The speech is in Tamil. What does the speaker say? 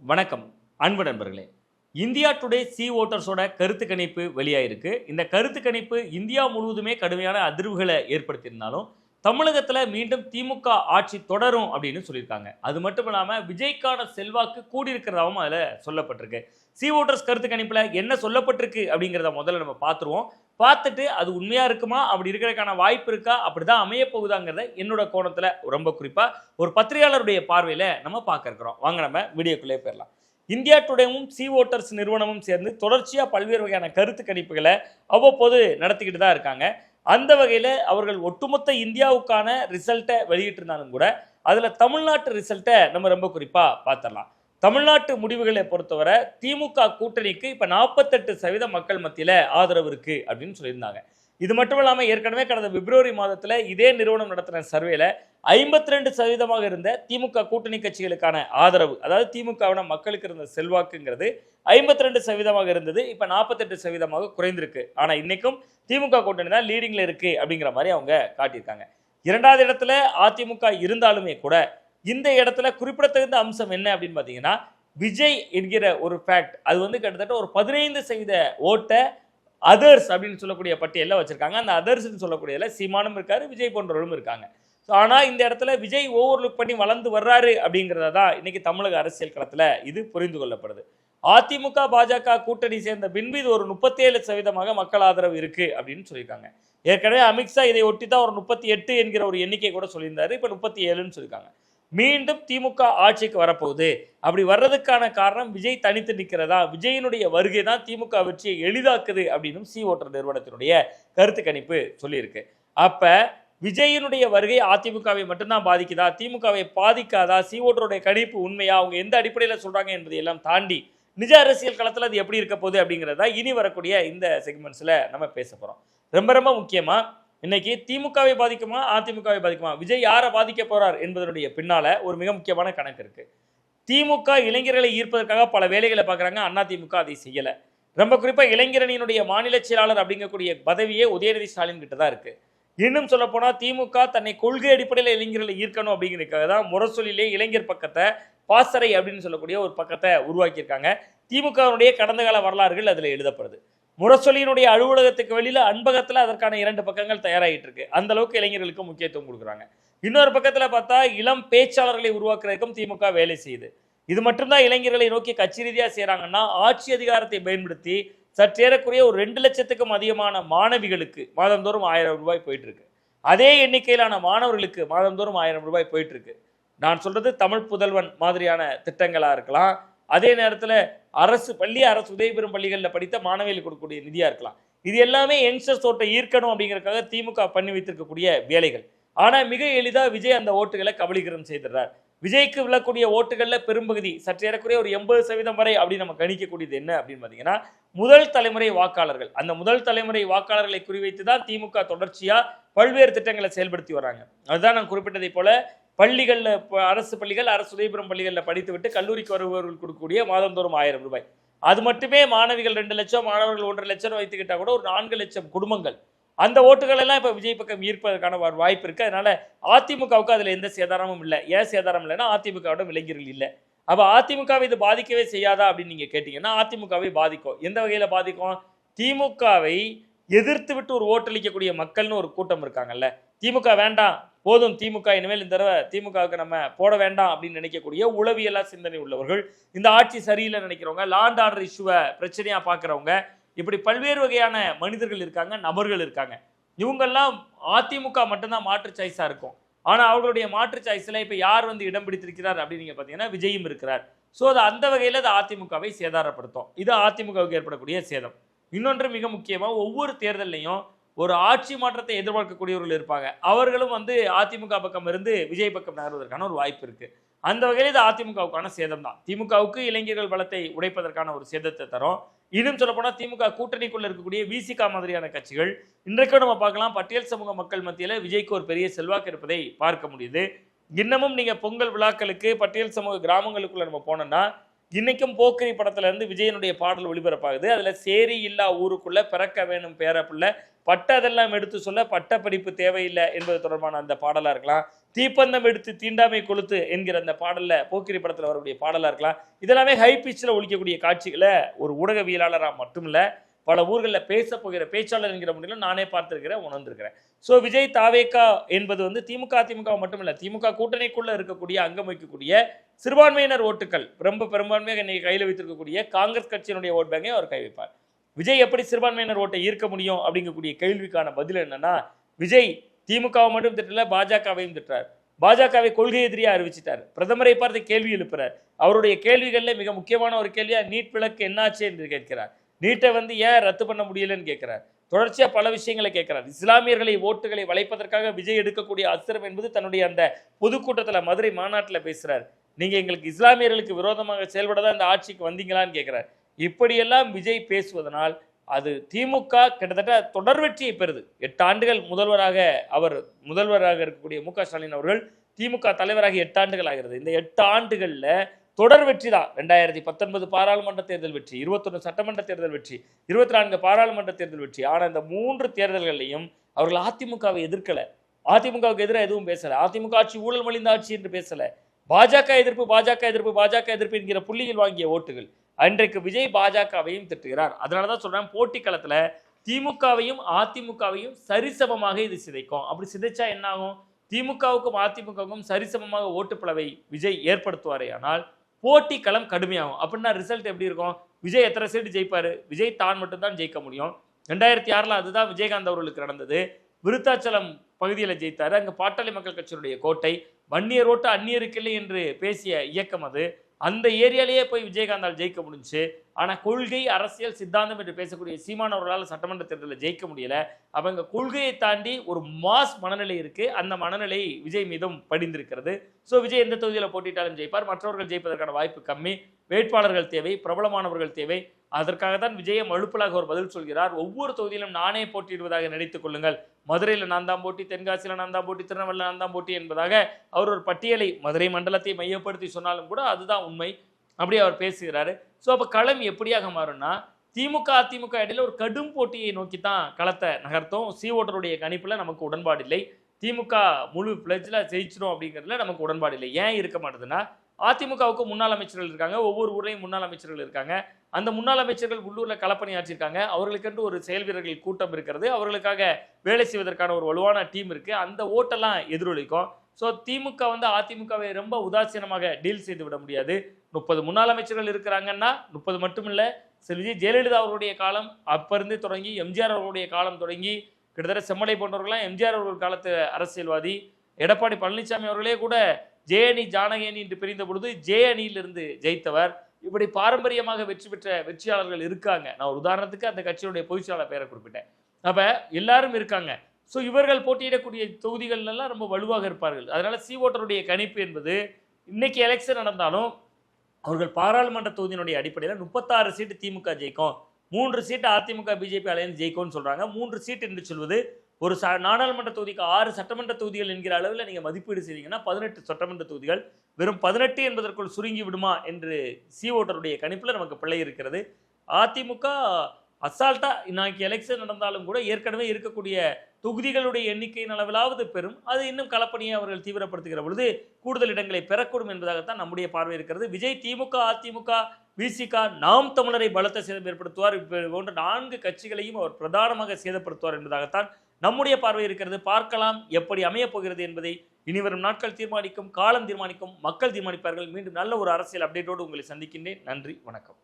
வணக்கம் அன்பு நண்பர்களே. இந்தியா டுடே சி ஓட்டர்ஸோட கருத்து கணிப்பு வெளியாயிருக்கு. இந்த கருத்து கணிப்பு இந்தியா முழுவதுமே கடுமையான அதிர்வுகளை ஏற்படுத்தியிருந்தாலும் தமிழகத்தில் மீண்டும் திமுக ஆட்சி தொடரும் அப்படின்னு சொல்லியிருக்காங்க. அது மட்டும் இல்லாமல் விஜய்க்கான செல்வாக்கு கூடியிருக்கிறதாவும் அதில் சொல்லப்பட்டிருக்கு. சி ஓட்டர்ஸ் கருத்து கணிப்பில் என்ன சொல்லப்பட்டிருக்கு அப்படிங்கிறத முதல்ல நம்ம பார்த்துருவோம். பார்த்துட்டு அது உண்மையாக இருக்குமா, அப்படி இருக்கிறதுக்கான வாய்ப்பு இருக்கா, அப்படிதான் அமைய போகுதாங்கிறத என்னோட கோணத்தில் ரொம்ப குறிப்பாக ஒரு பத்திரிகையாளருடைய பார்வையில் நம்ம பார்க்க இருக்கிறோம். வாங்க நம்ம வீடியோக்குள்ளே போயிடலாம். இந்தியா டுடேவும் சி ஓட்டர்ஸ் நிறுவனமும் சேர்ந்து தொடர்ச்சியாக பல்வேறு வகையான கருத்து கணிப்புகளை அவ்வப்போது நடத்திக்கிட்டு தான் இருக்காங்க. அந்த வகையில் அவர்கள் ஒட்டுமொத்த இந்தியாவுக்கான ரிசல்ட்டை வெளியிட்டிருந்தாலும் கூட அதில் தமிழ்நாட்டு ரிசல்ட்டை நம்ம ரொம்ப குறிப்பாக பார்த்துடலாம். தமிழ்நாட்டு முடிவுகளை பொறுத்தவரை திமுக கூட்டணிக்கு இப்போ 48% மக்கள் மத்தியில் ஆதரவு இருக்குது அப்படின்னு சொல்லியிருந்தாங்க. இது மட்டும் இல்லாமல் ஏற்கனவே கடந்த பிப்ரவரி மாதத்தில் இதே நிறுவனம் நடத்தின சர்வேல 52% இருந்த திமுக கூட்டணி கட்சிகளுக்கான ஆதரவு, அதாவது திமுகவின மக்களுக்கு இருந்த செல்வாக்குங்கிறது 52% இருந்தது. இப்போ 48% குறைந்திருக்கு. ஆனால் இன்னைக்கும் திமுக கூட்டணி தான் லீடிங்ல இருக்கு அப்படிங்கிற மாதிரி அவங்க காட்டியிருக்காங்க. இரண்டாவது இடத்துல அதிமுக இருந்தாலுமே கூட இந்த இடத்துல குறிப்பிடத்தகுந்த அம்சம் என்ன அப்படின்னு பார்த்தீங்கன்னா, விஜய் என்கிற ஒரு ஃபேக்ட் அது வந்து கிட்டத்தட்ட ஒரு 15% ஓட்டை அதர்ஸ் அப்படின்னு சொல்லக்கூடிய பட்டியலில் வச்சிருக்காங்க. அந்த அதர்ஸ்ன்னு சொல்லக்கூடியதில் சீமானும் இருக்காரு, விஜய் போன்றவர்களும் இருக்காங்க. ஸோ ஆனால் இந்த இடத்துல விஜய் ஓவர் லுக் பண்ணி வளர்ந்து வர்றாரு அப்படிங்கிறத தான் இன்னைக்கு தமிழக அரசியல் களத்தில் இது புரிந்து கொள்ளப்படுது. அதிமுக பாஜக கூட்டணி சேர்ந்த பின்பு இது ஒரு 37% மக்கள் ஆதரவு இருக்கு அப்படின்னு சொல்லியிருக்காங்க. ஏற்கனவே அமித்ஷா இதை ஒட்டி தான் ஒரு 38 என்கிற ஒரு எண்ணிக்கை கூட சொல்லியிருந்தாரு. இப்போ 37ன்னு சொல்லியிருக்காங்க. மீண்டும் திமுக ஆட்சிக்கு வரப்போகுது. அப்படி வர்றதுக்கான காரணம் விஜய் தனித்து நிற்கிறதா, விஜயினுடைய வருகை தான் திமுக வெற்றியை எளிதாக்குது அப்படின்னு சி ஓட்டர் நிறுவனத்தினுடைய கருத்து கணிப்பு சொல்லியிருக்கு. அப்ப விஜயினுடைய வருகை அதிமுகவை மட்டும்தான் பாதிக்குதா, திமுகவை பாதிக்காதா, சி ஓட்டருடைய கணிப்பு உண்மையா, அவங்க எந்த அடிப்படையில் சொல்றாங்க என்பதை எல்லாம் தாண்டி நிஜ அரசியல் களத்தில் அது எப்படி இருக்க போகுது அப்படிங்கிறதா இனி வரக்கூடிய இந்த செக்மெண்ட்ஸ்ல நம்ம பேச போறோம். ரொம்ப ரொம்ப முக்கியமா இன்னைக்கு திமுகவை பாதிக்குமா, அதிமுகவை பாதிக்குமா, விஜய் யாரை பாதிக்க போறார் என்பதனுடைய பின்னால ஒரு மிக முக்கியமான கணக்கு இருக்கு. திமுக இளைஞர்களை ஈர்ப்பதற்காக பல வேலைகளை பார்க்குறாங்க. அதிமுக அதை செய்யலை. ரொம்ப குறிப்பாக இளைஞரணியினுடைய மாநில செயலாளர் அப்படிங்கக்கூடிய பதவியே உதயநிதி ஸ்டாலின் கிட்ட தான் இருக்கு. இன்னும் சொல்ல போனால் திமுக தன்னை கொள்கை அடிப்படையில் இளைஞர்களை ஈர்க்கணும் அப்படிங்கிறதுக்காக தான் முரசொலியிலே இளைஞர் பக்கத்தை பாசறை அப்படின்னு சொல்லக்கூடிய ஒரு பக்கத்தை உருவாக்கியிருக்காங்க. திமுகவுடைய கடந்த கால வரலாறுகள் அதில் எழுதப்படுது. முரசொலியினுடைய அலுவலகத்துக்கு வெளியில் அன்பகத்தில் அதற்கான 2 பக்கங்கள் தயாராகிட்டு இருக்கு. அந்த அளவுக்கு இளைஞர்களுக்கு முக்கியத்துவம் கொடுக்குறாங்க. இன்னொரு பக்கத்தில் பார்த்தா இளம் பேச்சாளர்களை உருவாக்குறதுக்கும் திமுக வேலை செய்யுது. இது மட்டும்தான் இளைஞர்களை நோக்கி கட்சி ரீதியாக செய்கிறாங்கன்னா, ஆட்சி அதிகாரத்தை பயன்படுத்தி சற்றேறக்குரிய ஒரு 2 லட்சத்துக்கும் அதிகமான மாணவிகளுக்கு மாதந்தோறும் 1000 ரூபாய் போயிட்டு இருக்கு. அதே எண்ணிக்கையிலான மாணவர்களுக்கு மாதந்தோறும் 1000 ரூபாய் போயிட்டு இருக்கு. நான் சொல்றது தமிழ் புதல்வன் மாதிரியான திட்டங்களா இருக்கலாம். அதே நேரத்தில் அரசு பள்ளி, அரசு உதவி பெறும் பள்ளிகளில் படித்த மாணவிகளுக்கு கொடுக்கக்கூடிய நிதியாக இருக்கலாம். இது எல்லாமே யங்ஸ்டர்ஸ் ஓட்டை ஈர்க்கணும் அப்படிங்கிறதுக்காக திமுக பண்ணி வைத்திருக்கக்கூடிய வேலைகள். ஆனால் மிக எளிதாக விஜய் அந்த ஓட்டுகளை கபலீகரம் செய்திடுறார். விஜய்க்கு விழக்கூடிய ஓட்டுகளில் பெரும்பகுதி சற்றேறக்குரிய ஒரு 80% வரை அப்படி நம்ம கணிக்கக்கூடியது என்ன அப்படின்னு பார்த்தீங்கன்னா, முதல் தலைமுறை வாக்காளர்கள். அந்த முதல் தலைமுறை வாக்காளர்களை குறிவைத்து தான் திமுக தொடர்ச்சியாக பல்வேறு திட்டங்களை செயல்படுத்தி வராங்க. அதுதான் நான் குறிப்பிட்டதை போல பள்ளிகளில், அரசு பள்ளிகள், அரசு உதவிபெறும் பள்ளிகளில் படித்துவிட்டு கல்லூரிக்கு வருபவர்கள் கொடுக்கக்கூடிய மாதந்தோறும் 1000 ரூபாய். அது மட்டுமே மாணவிகள் 2 லட்சம், மாணவர்கள் 1.5 லட்சம் வைத்துக்கிட்டா கூட ஒரு 4 லட்சம் குடும்பங்கள் அந்த ஓட்டுகள் எல்லாம் இப்போ விஜய் பக்கம் ஈர்ப்பதற்கான ஒரு வாய்ப்பு இருக்கு. அதனால அதிமுகவுக்கு அதில் எந்த சேதாரமும் இல்லை. ஏன் சேதாரம் இல்லைன்னா அதிமுகவோட இளைஞர்கள் இல்லை. அப்போ அதிமுகவை இது பாதிக்கவே செய்யாதா அப்படின்னு நீங்கள் கேட்டீங்கன்னா, அதிமுகவை பாதிக்கும். எந்த வகையில் பாதிக்கும்? திமுகவை எதிர்த்து விட்டு ஒரு ஓட்டளிக்கக்கூடிய மக்கள்னு ஒரு கூட்டம் இருக்காங்கல்ல, திமுக வேண்டாம், போதும், திமுக இனிமேல் இந்த தடவை திமுகவுக்கு நம்ம போட வேண்டாம் அப்படின்னு நினைக்கக்கூடிய உளவியலா சிந்தனை உள்ளவர்கள், இந்த ஆட்சி சரியில்லை நினைக்கிறவங்க, லாண்ட் ஆர்டர் இஷ்யூவை பிரச்சனையாக பார்க்குறவங்க, இப்படி பல்வேறு வகையான மனிதர்கள் இருக்காங்க, நபர்கள் இருக்காங்க. இவங்கெல்லாம் அதிமுக மட்டும்தான் மாற்று சாய்ஸாக இருக்கும். ஆனால் அவர்களுடைய மாற்று சாய்ஸில் இப்போ யார் வந்து இடம் பிடித்திருக்கிறார் அப்படின்னு நீங்கள் பார்த்தீங்கன்னா, விஜயும் இருக்கிறார். ஸோ அது அந்த வகையில் அது அதிமுகவை சேதாரப்படுத்தும். இது அதிமுகவுக்கு ஏற்படக்கூடிய சேதம். இன்னொன்று மிக முக்கியமாக, ஒவ்வொரு தேர்தலையும் ஒரு ஆட்சி மாற்றத்தை எதிர்பார்க்கக்கூடியவர்கள் இருப்பாங்க. அவர்களும் வந்து அதிமுக பக்கம் இருந்து விஜய் பக்கம் நகர்வதற்கான ஒரு வாய்ப்பு இருக்கு. அந்த வகையில் இது அதிமுகவுக்கான சேதம் தான். திமுகவுக்கு இளைஞர்கள் பலத்தை உடைப்பதற்கான ஒரு சேதத்தை தரும். இன்னும் சொல்லப்போனால் திமுக கூட்டணிக்குள்ள இருக்கக்கூடிய விசிகா மாதிரியான கட்சிகள் இன்றைக்கும் நம்ம பார்க்கலாம், பட்டியல் சமூக மக்கள் மத்தியில் விஜய்க்கு ஒரு பெரிய செல்வாக்கு இருப்பதை பார்க்க முடியுது. இன்னமும் நீங்கள் பொங்கல் விழாக்களுக்கு பட்டியல் சமூக கிராமங்களுக்குள்ள நம்ம போனோம்னா இன்னைக்கும் போக்கிரி படத்துல இருந்து விஜயனுடைய பாடல் ஒளிபரப்பாகுது. அதுல சேரி இல்லா ஊருக்குள்ள பிறக்க வேணும் பேரப்புள்ள, பட்டதெல்லாம் எடுத்து சொல்ல பட்ட படிப்பு தேவையில்லை என்பது தொடர்பான அந்த பாடலா இருக்கலாம். தீப்பந்தம் எடுத்து தீண்டாமை கொளுத்து என்கிற அந்த பாடல்ல போக்கிரி படத்துல வரக்கூடிய பாடலா இருக்கலாம். இதெல்லாமே ஹை பிச்சில் ஒழிக்கக்கூடிய காட்சிகளை ஒரு ஊடகவியலாளராக மட்டுமில்ல பல ஊர்களில் பேச போகிற பேச்சாளர் என்கிற முறையில் நானே பார்த்திருக்கிறேன், உணர்ந்திருக்கிறேன். ஸோ விஜய் தாவேகா என்பது வந்து திமுக அதிமுக மட்டுமில்ல, திமுக கூட்டணிக்குள்ள இருக்கக்கூடிய அங்கம் வைக்கக்கூடிய சிறுபான்மையினர் ஓட்டுக்கள் ரொம்ப பெரும்பான்மையாக இன்னைக்கு கையில் வைத்திருக்கக்கூடிய காங்கிரஸ் கட்சியினுடைய ஓட் பேங்கை அவர் கை வைப்பார். விஜய் எப்படி சிறுபான்மையினர் ஓட்டை ஈர்க்க முடியும் அப்படிங்கக்கூடிய கேள்விக்கான பதில் என்னன்னா, விஜய் திமுகவை மட்டும் திட்டல, பாஜகவையும் திட்டார். பாஜகவை கொள்கை எதிரியா அறிவிச்சிட்டார். பிரதமரை பார்த்து கேள்வி எழுப்புறார். அவருடைய கேள்விகளில் மிக முக்கியமான ஒரு கேள்வியா நீட் விலக்கு என்னாச்சு என்று கேட்கிறார். நீட்டை வந்து ஏன் ரத்து பண்ண முடியலன்னு கேட்கிறார். தொடர்ச்சியா பல விஷயங்களை கேட்கிறார். இஸ்லாமியர்களை ஓட்டுகளை வளைப்பதற்காக விஜய் எடுக்கக்கூடிய அஸ்திரம் என்பது தன்னுடைய அந்த பொதுக்கூட்டத்தில் மதுரை மாநாட்டில் பேசுறார். நீங்க எங்களுக்கு இஸ்லாமியர்களுக்கு விரோதமாக செயல்படதான் இந்த ஆட்சிக்கு வந்தீங்களான்னு கேட்கிறார். இப்படியெல்லாம் விஜய் பேசுவதனால் அது திமுக கிட்டத்தட்ட தொடர் வெற்றியை பெறுது. 8 ஆண்டுகள் முதல்வராக இருக்கக்கூடிய மு க ஸ்டாலின் அவர்கள் திமுக தலைவராக 8 ஆண்டுகள் ஆகிறது. இந்த 8 ஆண்டுகள்ல தொடர் வெற்றி தான். 2019 பாராளுமன்ற தேர்தல் வெற்றி, 21 சட்டமன்ற தேர்தல் வெற்றி, 24 பாராளுமன்ற தேர்தல் வெற்றி. ஆனால் இந்த 3 தேர்தல்களையும் அவர்கள் அதிமுகவை எதிர்க்கல, அதிமுகவுக்கு எதிராக எதுவும் பேசல, அதிமுக ஆட்சி ஊழல் மலிந்த ஆட்சி என்று பேசல. பாஜக எதிர்ப்பு என்கிற புள்ளியில் வாங்கிய ஓட்டுகள். அன்றைக்கு விஜய் பாஜகவையும் திட்டுகிறார். அதனாலதான் சொல்றேன், போட்டி களத்துல திமுகவையும் அதிமுகவையும் சரிசமமாக இது சிதைக்கும். அப்படி சிதைச்சா என்ன ஆகும்? திமுகவுக்கும் அதிமுகவுக்கும் சரிசமமாக ஓட்டுப்பளவை விஜய் ஏற்படுத்துவாரே, ஆனால் போட்டி களம் கடுமையாகும். அப்படின்னா ரிசல்ட் எப்படி இருக்கும்? விஜய் எத்தனை சீட்டு ஜெயிப்பாரு? விஜய் தான் மட்டும்தான் ஜெயிக்க முடியும். 2006 அதுதான் விஜயகாந்த் அவர்களுக்கு நடந்தது. விருத்தாச்சலம் பகுதியில் ஜெயித்தாரு. அங்கே பாட்டாளி மக்கள் கட்சியினுடைய கோட்டை. வன்னியர் ஓட்டு அந்நியருக்கு இல்லை என்று பேசிய இயக்கம் அது. அந்த ஏரியாலேயே போய் விஜயகாந்தால் ஜெயிக்க முடிஞ்சு. ஆனால் கொள்கை அரசியல் சித்தாந்தம் என்று பேசக்கூடிய சீமான் அவர்களால் சட்டமன்ற தேர்தலில் ஜெயிக்க முடியல. அவங்க கொள்கையை தாண்டி ஒரு மாஸ் மனநிலை இருக்கு. அந்த மனநிலை விஜய் மீதும் படிந்திருக்கிறது. ஸோ விஜய் எந்த தொகுதியில் போட்டிட்டாலும் ஜெயிப்பார். மற்றவர்கள் ஜெயிப்பதற்கான வாய்ப்பு கம்மி. வேட்பாளர்கள் தேவை, பிரபலமானவர்கள் தேவை. அதற்காக தான் விஜயம் அழுப்பலாக ஒரு பதில் சொல்கிறார். ஒவ்வொரு தொகுதியிலும் நானே போட்டியிடுவதாக நினைத்துக் கொள்ளுங்கள். மதுரையில் நான் தான் போட்டி, தென்காசியில் நான் தான் போட்டி, திருநெல்வேலியில் நான் தான் போட்டி என்பதாக அவர் ஒரு பட்டியலை மதுரை மண்டலத்தை மையப்படுத்தி சொன்னாலும் கூட அதுதான் உண்மை. அப்படி அவர் பேசுகிறாரு. ஸோ அப்போ களம் எப்படியாக மாறும்னா, திமுக அதிமுக இடையில ஒரு கடும் போட்டியை நோக்கி தான் களத்தை நகர்த்தும். சி ஓட்டருடைய கணிப்பில் நமக்கு உடன்பாடு இல்லை. திமுக முழு பிளட்ஜில் ஜெயிச்சிடும் அப்படிங்கிறதுல நமக்கு உடன்பாடு இல்லை. ஏன் இருக்க மாட்டேதுன்னா, அதிமுகவுக்கு முன்னாள் அமைச்சர்கள் இருக்காங்க, ஒவ்வொரு ஊர்லையும் முன்னாள் அமைச்சர்கள் இருக்காங்க. அந்த முன்னாள் அமைச்சர்கள் உள்ளூரில் களப்பணியாற்றிருக்காங்க. அவர்களுக்கென்று ஒரு செயல் வீரர்கள் கூட்டம் இருக்கிறது. அவர்களுக்காக வேலை செய்வதற்கான ஒரு வலுவான டீம் இருக்கு. அந்த ஓட்டெல்லாம் எதிரொலிக்கும். ஸோ திமுக வந்து அதிமுகவை ரொம்ப உதாசீனமாக டீல் செய்து விட முடியாது. 30 முன்னாள் அமைச்சர்கள் இருக்கிறாங்கன்னா 30 மட்டும் இல்லை, விஜய் ஜெயலலிதா அவர்களுடைய காலம் அப்பருந்து தொடங்கி, எம்ஜிஆர் அவர்களுடைய காலம் தொடங்கி, கிட்டத்தட்ட செம்மலை போன்றவர்கள்லாம் எம்ஜிஆர் அவர்கள் காலத்து அரசியல்வாதி. எடப்பாடி பழனிசாமி அவர்களே கூட ஜே அணி ஜானகி அணி என்று பிரிந்த பொழுது ஜே அணியிலிருந்து ஜெயித்தவர். இப்படி பாரம்பரியமாக வெற்றி பெற்ற வெற்றியாளர்கள் இருக்காங்க. நான் ஒரு உதாரணத்துக்கு அந்த கட்சியுடைய பொதுச்செயலாளர் பெயரை குறிப்பிட்டேன். அப்ப எல்லாரும் இருக்காங்க. ஸோ இவர்கள் போட்டியிடக்கூடிய தொகுதிகள்லாம் ரொம்ப வலுவாக இருப்பார்கள். அதனால சி ஓட்டருடைய கணிப்பு என்பது இன்னைக்கு எலெக்ஷன் நடந்தாலும் அவர்கள் பாராளுமன்ற தொகுதியினுடைய அடிப்படையில் 36 சீட்டு திமுக ஜெயிக்கும், 3 சீட்டு அதிமுக பிஜேபி அலையன்ஸ் ஜெயிக்கும்னு சொல்றாங்க. 3 சீட்டு என்று சொல்வது ஒரு நாடாளுமன்ற தொகுதிக்கு 6 சட்டமன்ற தொகுதிகள் என்கிற அளவில் நீங்கள் மதிப்பீடு செய்தீங்கன்னா 18 சட்டமன்ற தொகுதிகள் வெறும் 18 என்பதற்குள் சுருங்கி விடுமா என்று சி ஓட்டருடைய கணிப்பில் நமக்கு பிள்ளை இருக்கிறது. அதிமுக அசால்ட்டா இன்னைக்கு எலெக்ஷன் நடந்தாலும் கூட ஏற்கனவே இருக்கக்கூடிய தொகுதிகளுடைய எண்ணிக்கையின் அளவிலாவது பெறும். அது இன்னும் களப்பணியை அவர்கள் தீவிரப்படுத்துகிற பொழுது கூடுதல் இடங்களை பெறக்கூடும் என்பதாகத்தான் நம்முடைய பார்வை இருக்கிறது. விஜய் திமுக அதிமுக விசிக நாம் தமிழரை பலத்த சேதம் ஏற்படுத்துவார். போன்ற 4 கட்சிகளையும் அவர் பிரதானமாக சேதப்படுத்துவார் என்பதாகத்தான் நம்முடைய பார்வை இருக்கிறது. பார்க்கலாம் எப்படி அமையப் போகிறது என்பதை இனிவரும் நாட்கள் தீர்மானிக்கும், காலம் தீர்மானிக்கும், மக்கள் தீர்மானிப்பார்கள். மீண்டும் நல்ல ஒரு அரசியல் அப்டேட்டோடு உங்களை சந்திக்கின்றேன். நன்றி, வணக்கம்.